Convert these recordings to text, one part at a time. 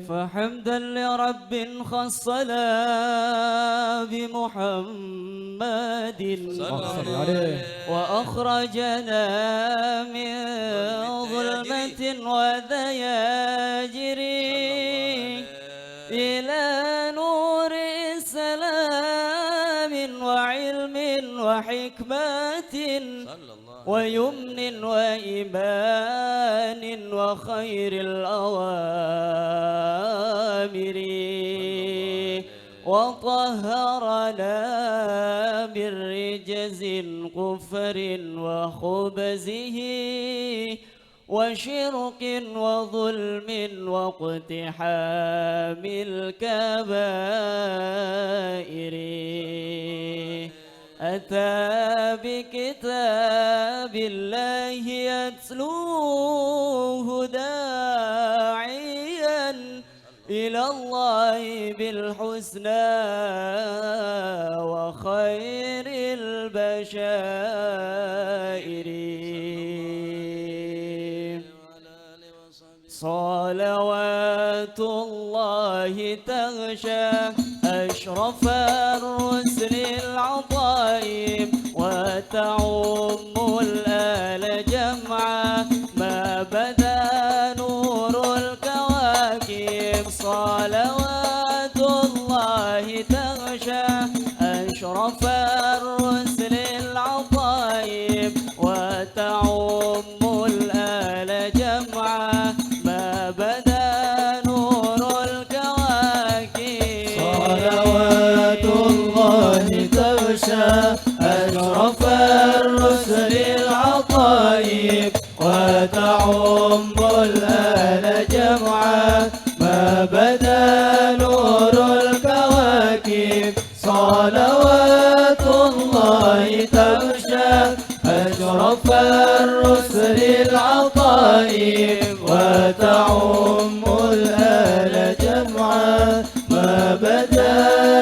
فحمدا لرب خصنا بمحمد وأخرجنا من ظلمة وذياجر إلى نور سلام وعلم وحكمة ويمن وإيمان وخير الأوامر وطهرنا من رجز كفر وخبزه وشرك وظلم واقتحام الكبائر أتى بكتاب الله يتلوه داعيا إلى الله بالحسنى وخير البشائر صلوات الله تغشى أشرف الرسل العظائم وتعم الآل جمعا ما بدا نور الكواكب صلوات الله تغشى أشرف الرسل العظائم وتعم الآل جمعا ما بدا نور الكواكب صلوات الله تغشى أشرف الرسل العطايب وتعم الآل جمعا ما بدا نور الكواكب صلوات الله تغشى أشرف الرسل العطايب وتعم الآل جمعا ما بدا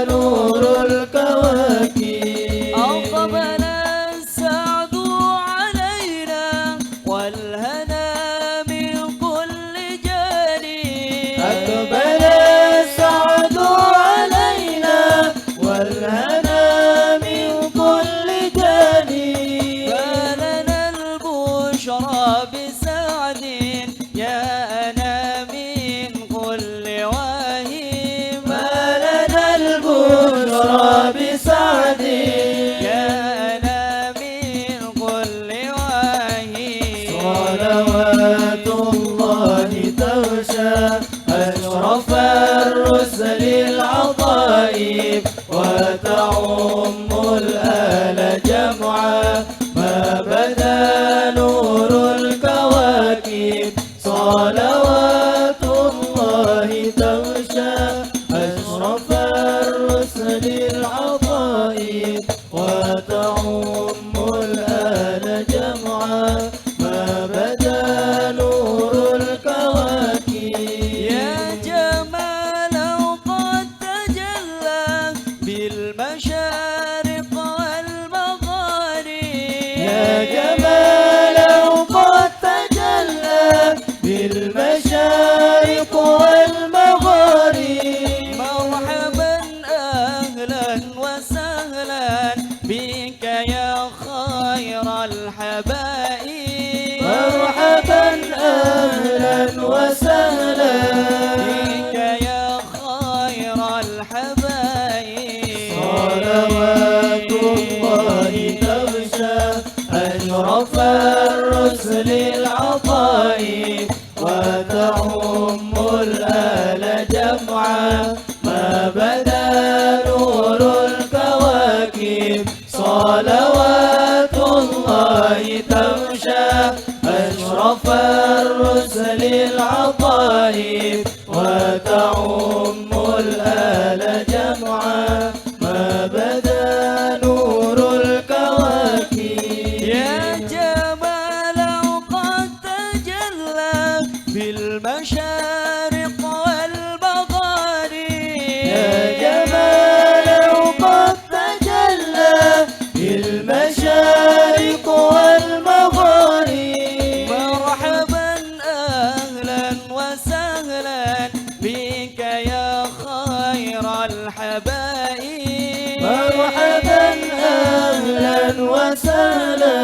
نور الكواكب أقبل السعد علينا والهنا من كل جانب أقبل السعد علينا والهنا من كل جانب فلنا البشرى بسعد جاءنا من كل واهب فلنا البشرى بسعد جاءنا من كل واهب صلوات الله تغشى أشرف الرسل العطايب وتعم الآل جمعا ما بدا نور الكواكب صلوات الله تغشى أشرف الرسل العطايب وتعم الآل جمعا ما بدا نور الكواكب يا جمال قد تجلى بالمشارق والمغارب يا جمال قد تجلى بالمشارق والمغارب مرحبا أهلا وسهلا بك يا خير الحبائب مرحبا أهلا وسهلا بك يا خير الحبائب صلوات الله تغشى أشرف الرسل العطايب وتعم الآل جمعا ما بدا نور الكواكب صلوات الله تغشى أشرف الرسل العطايب وتعم الآل جمعا ما بدا نور الكواكب يا جمال قد تجلى بالمشارق والمغارب يا جمال قد تجلى بالمشارق والمغارب مرحبا أهلا وسهلا بك حبائب مرحبا أهلا وسهلا